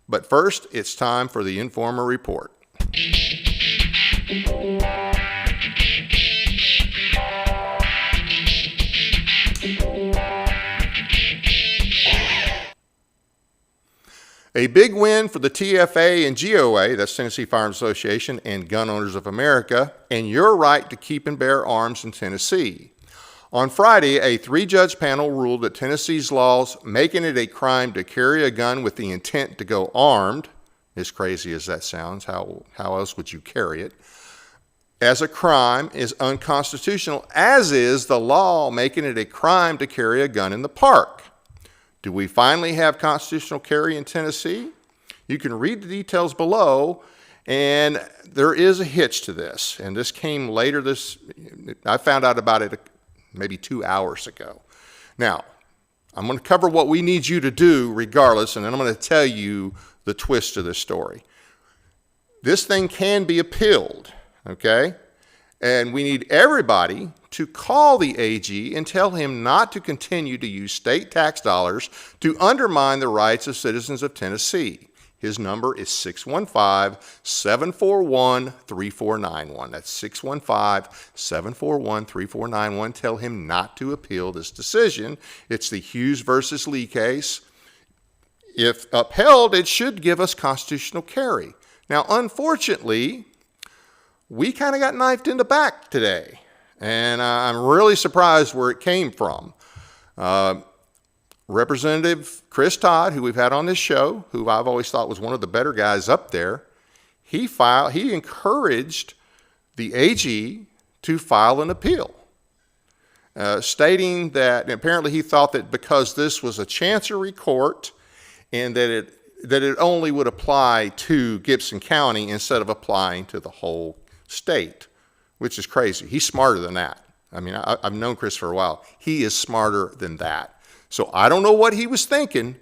But first, it's time for the Informer Report. A big win for the TFA and GOA, that's Tennessee Firearms Association and Gun Owners of America, and your right to keep and bear arms in Tennessee. On Friday, a 3-judge panel ruled that Tennessee's laws making it a crime to carry a gun with the intent to go armed, as crazy as that sounds, how else would you carry it, as a crime is unconstitutional, as is the law making it a crime to carry a gun in the park. Do we finally have constitutional carry in Tennessee? You can read the details below, and there is a hitch to this. And this came later I found out about it maybe 2 hours ago. Now, I'm going to cover what we need you to do regardless, and then I'm going to tell you the twist to this story. This thing can be appealed, okay? And we need everybody to call the AG and tell him not to continue to use state tax dollars to undermine the rights of citizens of Tennessee. His number is 615-741-3491. That's 615-741-3491. Tell him not to appeal this decision. It's the Hughes versus Lee case. If upheld, it should give us constitutional carry. Now, unfortunately, we kind of got knifed in the back today, and I'm really surprised where it came from. Representative Chris Todd, who we've had on this show, who I've always thought was one of the better guys up there, he encouraged the AG to file an appeal, stating that apparently he thought that because this was a chancery court and that it only would apply to Gibson County instead of applying to the whole state, which is crazy. He's smarter than that. I mean, I've known Chris for a while. He is smarter than that. So I don't know what he was thinking,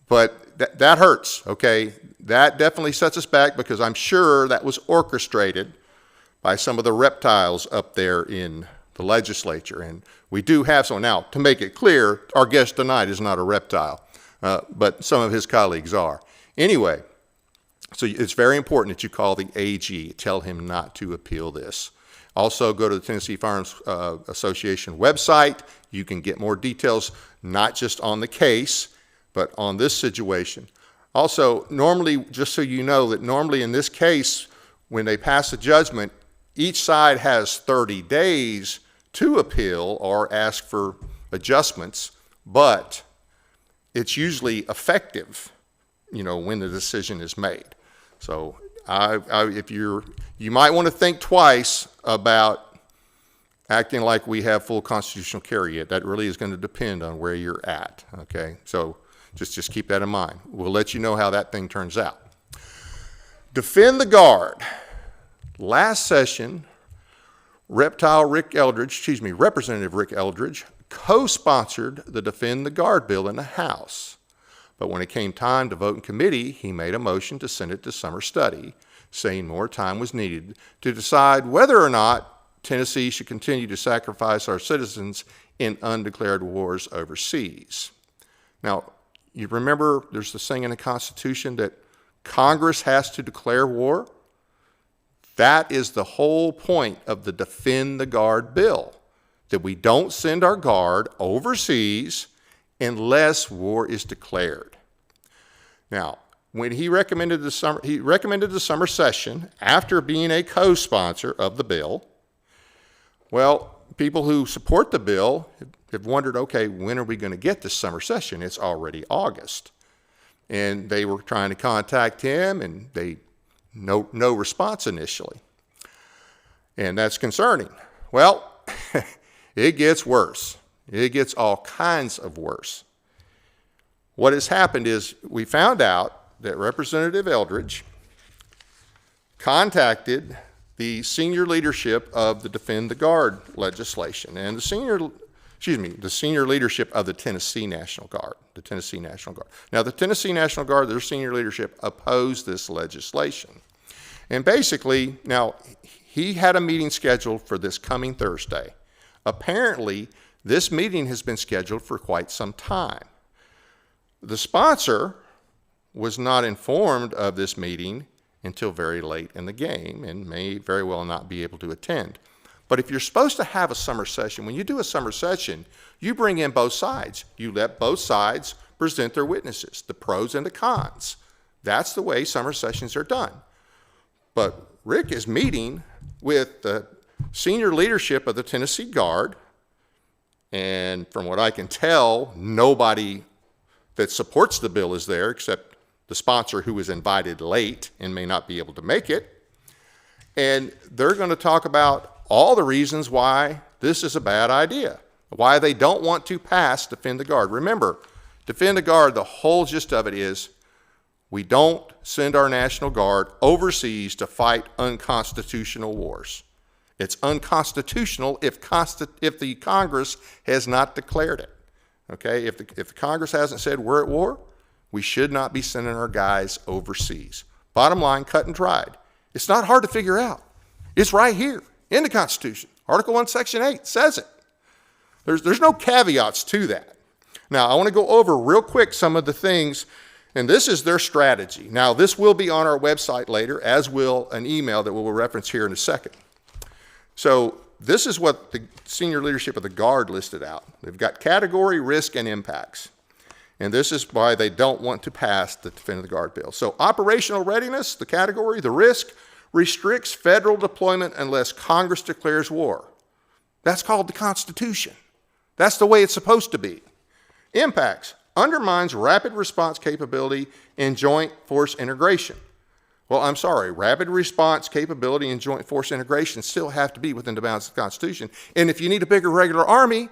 but that hurts, okay? That definitely sets us back because I'm sure that was orchestrated by some of the reptiles up there in the legislature. And we do have some. Now, to make it clear, our guest tonight is not a reptile, but some of his colleagues are. Anyway, so it's very important that you call the AG, tell him not to appeal this. Also, go to the Tennessee Firearms Association website. You can get more details, not just on the case, but on this situation. Also, normally, just so you know, that normally in this case, when they pass a judgment, each side has 30 days to appeal or ask for adjustments, but it's usually effective, when the decision is made. So you might want to think twice about acting like we have full constitutional carry yet. That really is going to depend on where you're at, okay? So just keep that in mind. We'll let you know how that thing turns out. Defend the Guard. Last session, Representative Rick Eldridge co-sponsored the Defend the Guard bill in the House. But when it came time to vote in committee, he made a motion to send it to summer study, saying more time was needed to decide whether or not Tennessee should continue to sacrifice our citizens in undeclared wars overseas. Now, you remember there's this thing in the Constitution that Congress has to declare war? That is the whole point of the Defend the Guard bill, that we don't send our Guard overseas unless war is declared. Now, when he recommended the summer session after being a co-sponsor of the bill, well, people who support the bill have wondered, okay, when are we going to get this summer session? It's already August. And they were trying to contact him, and no response initially. And that's concerning. Well, it gets worse. It gets all kinds of worse. What has happened is we found out that Representative Eldridge contacted the senior leadership of the Defend the Guard legislation and the senior leadership of the Tennessee National Guard. Now, the Tennessee National Guard, their senior leadership opposed this legislation. And basically, now, he had a meeting scheduled for this coming Thursday. Apparently, this meeting has been scheduled for quite some time. The sponsor was not informed of this meeting until very late in the game and may very well not be able to attend. But if you're supposed to have a summer session, when you do a summer session, you bring in both sides. You let both sides present their witnesses, the pros and the cons. That's the way summer sessions are done. But Rick is meeting with the senior leadership of the Tennessee Guard, and from what I can tell, nobody that supports the bill is there except the sponsor, who was invited late and may not be able to make it. And they're going to talk about all the reasons why this is a bad idea, why they don't want to pass Defend the Guard. Remember, Defend the Guard, the whole gist of it is we don't send our National Guard overseas to fight unconstitutional wars. It's unconstitutional if the Congress has not declared it. Okay, if the Congress hasn't said we're at war, we should not be sending our guys overseas. Bottom line, cut and dried. It's not hard to figure out. It's right here in the Constitution. Article 1, Section 8 says it. There's no caveats to that. Now, I want to go over real quick some of the things, and this is their strategy. Now, this will be on our website later, as will an email that we'll reference here in a second. So this is what the senior leadership of the Guard listed out. They've got category, risk, and impacts. And this is why they don't want to pass the Defend the Guard bill. So operational readiness, the category, the risk, restricts federal deployment unless Congress declares war. That's called the Constitution. That's the way it's supposed to be. Impacts, undermines rapid response capability and joint force integration. Well, I'm sorry, rapid response capability and joint force integration still have to be within the bounds of the Constitution. And if you need a bigger regular army,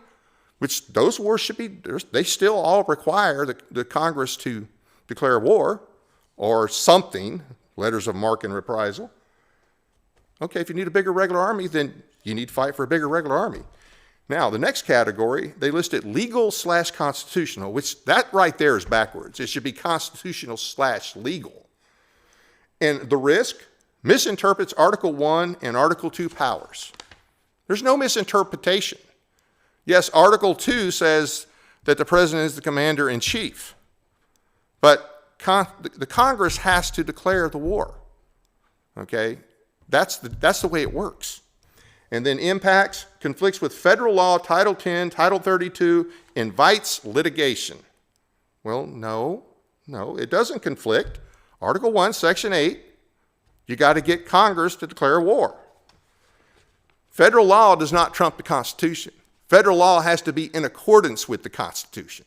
which those wars should be, they still all require the Congress to declare war or something, letters of marque and reprisal. Okay, if you need a bigger regular army, then you need to fight for a bigger regular army. Now, the next category, they listed legal/constitutional, which that right there is backwards. It should be constitutional/legal. And the risk misinterprets Article 1 and Article 2 powers. There's no misinterpretation. Yes, Article 2 says that the president is the commander-in-chief, but the Congress has to declare the war. Okay? That's the way it works. And then impacts, conflicts with federal law, Title 10, Title 32, invites litigation. Well, no, it doesn't conflict. Article 1, Section 8, you got to get Congress to declare war. Federal law does not trump the Constitution. Federal law has to be in accordance with the Constitution.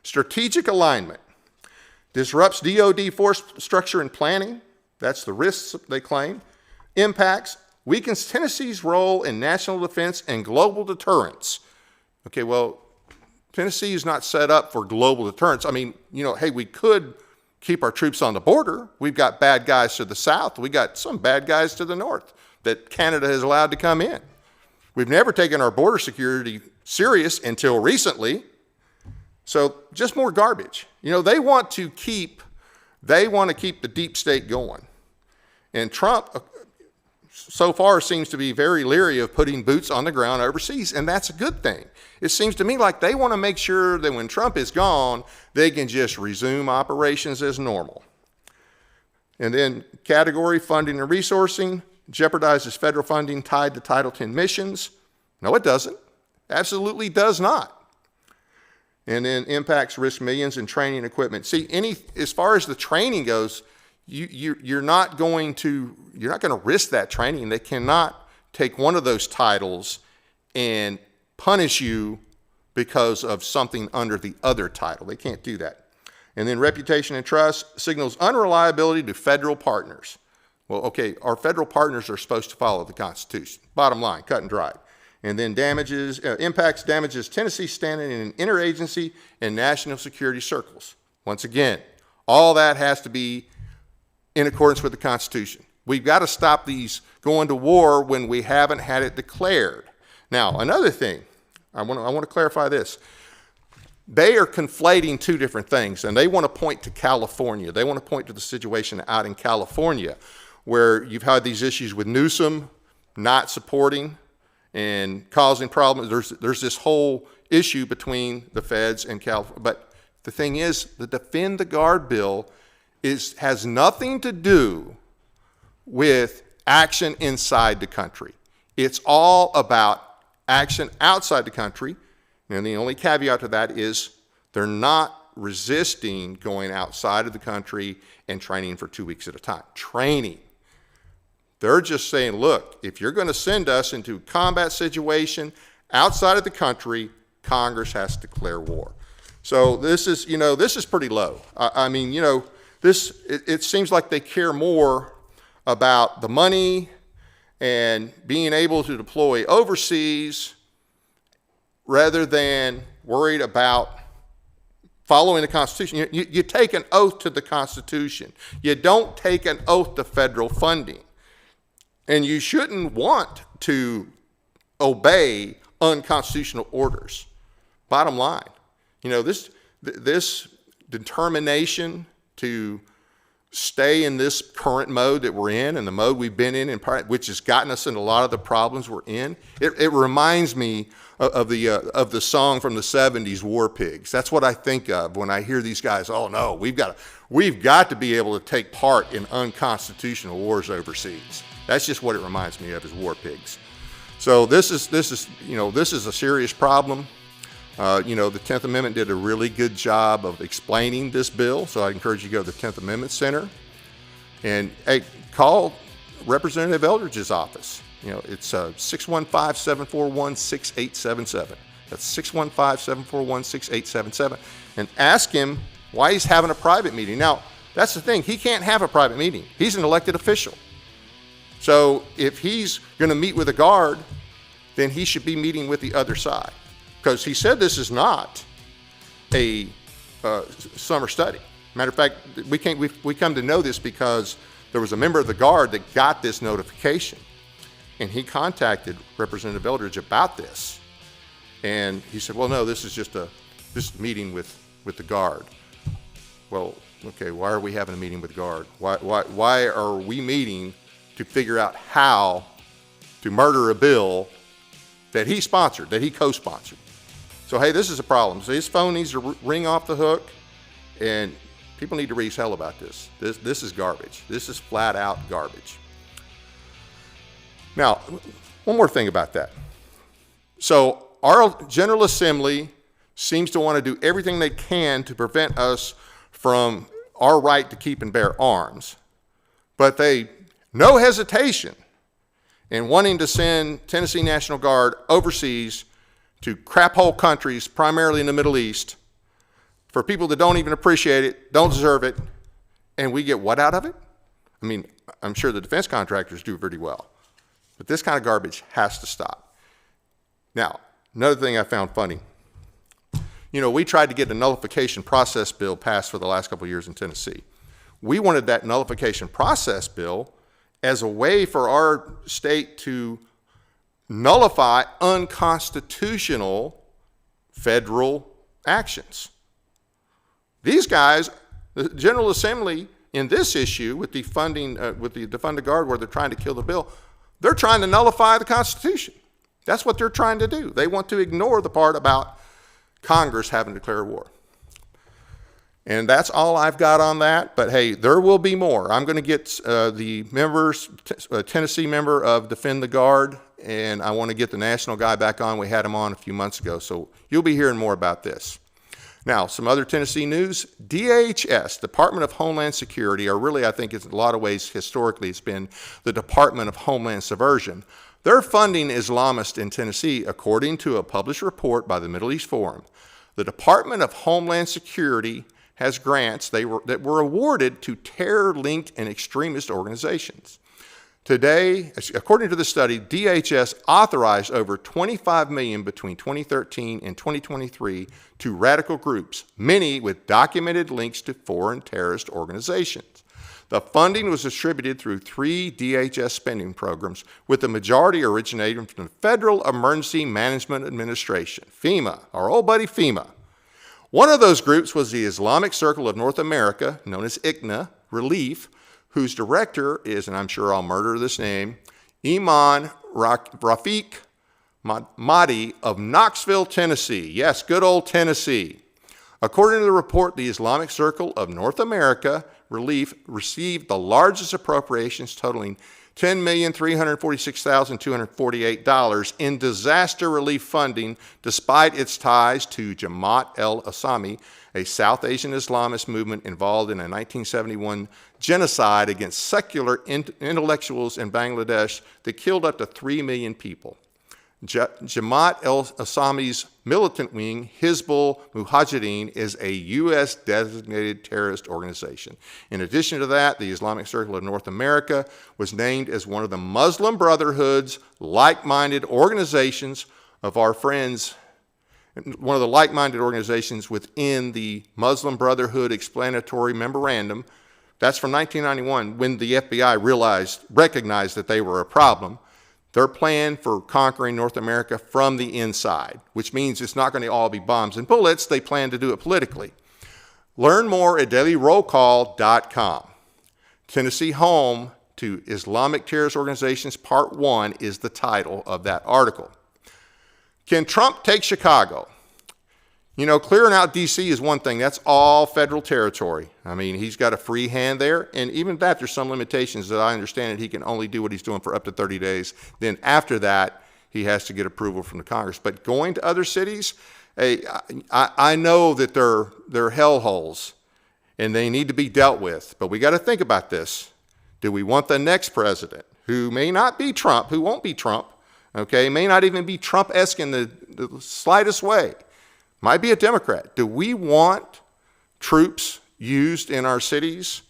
Strategic alignment disrupts DoD force structure and planning. That's the risks they claim. Impacts, weakens Tennessee's role in national defense and global deterrence. Okay, well, Tennessee is not set up for global deterrence. I mean, hey, we could keep our troops on the border. We've got bad guys to the south. We got some bad guys to the north that Canada has allowed to come in. We've never taken our border security serious until recently. So just more garbage. They want to keep the deep state going. And Trump so far seems to be very leery of putting boots on the ground overseas, and that's a good thing. It seems to me like they want to make sure that when Trump is gone, they can just resume operations as normal. And then category, funding and resourcing, jeopardizes federal funding tied to Title 10 missions. No, it doesn't. Absolutely does not. And then impacts risk millions in training equipment. See, as far as the training goes, you're not going to risk that training. They cannot take one of those titles and punish you because of something under the other title. They can't do that. And then reputation and trust signals unreliability to federal partners. Well, okay, our federal partners are supposed to follow the Constitution. Bottom line, cut and dried. And then impacts damages Tennessee's standing in interagency and national security circles. Once again, all that has to be in accordance with the Constitution. We've got to stop these going to war when we haven't had it declared. Now, another thing, I want to clarify this. They are conflating two different things, and they want to point to California. They want to point to the situation out in California, where you've had these issues with Newsom not supporting and causing problems. There's this whole issue between the feds and California, but The thing is, the Defend the Guard bill has nothing to do with action inside the country. It's all about action outside the country. And the only caveat to that is they're not resisting going outside of the country and training for 2 weeks at a time. Training. They're just saying, look, if you're going to send us into a combat situation outside of the country, Congress has to declare war. So this is, this is pretty low. I mean, it seems like they care more about the money and being able to deploy overseas rather than worried about following the Constitution. You take an oath to the Constitution. You don't take an oath to federal funding. And you shouldn't want to obey unconstitutional orders. Bottom line, this determination to stay in this current mode that we're in and the mode we've been in which has gotten us into a lot of the problems we're in, it reminds me of the song from the 70s, War Pigs. That's what I think of when I hear these guys, oh no, we've got to be able to take part in unconstitutional wars overseas. That's just what it reminds me of, is War Pigs. So this is a serious problem. The 10th Amendment did a really good job of explaining this bill, so I encourage you to go to the 10th Amendment Center and call Representative Eldridge's office. It's 615-741-6877. That's 615-741-6877. And ask him why he's having a private meeting. Now, that's the thing. He can't have a private meeting. He's an elected official. So if he's going to meet with a guard, then he should be meeting with the other side. Because he said this is not a summer study. Matter of fact, we come to know this because there was a member of the Guard that got this notification, and he contacted Representative Eldridge about this, and he said, "Well, no, this is just a meeting with the Guard." Well, okay, why are we having a meeting with Guard? Why are we meeting to figure out how to murder a bill that he sponsored, that he co-sponsored? So, hey, this is a problem. So his phone needs to ring off the hook, and people need to raise hell about this. This is garbage. This is flat out garbage. Now, one more thing about that. So our General Assembly seems to want to do everything they can to prevent us from our right to keep and bear arms, but they, no hesitation in wanting to send Tennessee National Guard overseas to crap hole countries, primarily in the Middle East, for people that don't even appreciate it, don't deserve it, and we get what out of it? I mean, I'm sure the defense contractors do pretty well, but this kind of garbage has to stop. Now, another thing I found funny, we tried to get a nullification process bill passed for the last couple of years in Tennessee. We wanted that nullification process bill as a way for our state to nullify unconstitutional federal actions. These guys, the General Assembly, in this issue with the funding, with the Defund the Guard, where they're trying to kill the bill, they're trying to nullify the Constitution. That's what they're trying to do. They want to ignore the part about Congress having to declare war. And that's all I've got on that. But hey, there will be more. I'm going to get the members, Tennessee member of Defend the Guard, and I want to get the national guy back on. We had him on a few months ago, so you'll be hearing more about this. Now, some other Tennessee news. DHS, Department of Homeland Security, or really I think in a lot of ways historically it's been the Department of Homeland Subversion. They're funding Islamists in Tennessee, according to a published report by the Middle East Forum. The Department of Homeland Security has grants that were awarded to terror-linked and extremist organizations. Today, according to the study, DHS authorized over $25 million between 2013 and 2023 to radical groups, many with documented links to foreign terrorist organizations. The funding was distributed through 3 DHS spending programs, with the majority originating from the Federal Emergency Management Administration, FEMA, our old buddy FEMA. One of those groups was the Islamic Circle of North America, known as ICNA, Relief, whose director is, and I'm sure I'll murder this name, Iman Rafiq Mahdi of Knoxville, Tennessee. Yes, good old Tennessee. According to the report, the Islamic Circle of North America Relief received the largest appropriations totaling $10,346,248 in disaster relief funding, despite its ties to Jamaat al-Islami, a South Asian Islamist movement involved in a 1971 genocide against secular intellectuals in Bangladesh that killed up to 3 million people. Jamaat al-Islami's militant wing, Hizbul Mujahideen, is a U.S. designated terrorist organization. In addition to that, the Islamic Circle of North America was named as one of the Muslim Brotherhood's like-minded organizations of our friends, one of the like-minded organizations within the Muslim Brotherhood Explanatory Memorandum. That's from 1991, when the FBI recognized that they were a problem. Their plan for conquering North America from the inside, which means it's not going to all be bombs and bullets. They plan to do it politically. Learn more at dailyrollcall.com. Tennessee Home to Islamic Terrorist Organizations Part 1 is the title of that article. Can Trump take Chicago? You know, clearing out D.C. is one thing. That's all federal territory. I mean, he's got a free hand there. And even that, there's some limitations that I understand that he can only do what he's doing for up to 30 days. Then after that, he has to get approval from the Congress. But going to other cities, I know that they're hellholes and they need to be dealt with. But we got to think about this. Do we want the next president, who may not be Trump, who won't be Trump, okay, may not even be Trump-esque in the slightest way, might be a Democrat. Do we want troops used in our cities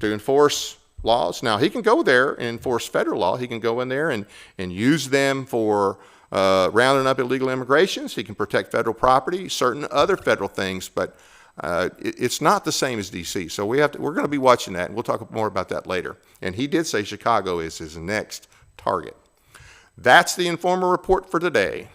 to enforce laws? Now, he can go there and enforce federal law. He can go in there and use them for rounding up illegal immigrations. He can protect federal property, certain other federal things, but it's not the same as D.C. So we're going to be watching that, and we'll talk more about that later. And he did say Chicago is his next target. That's the Informer Report for today.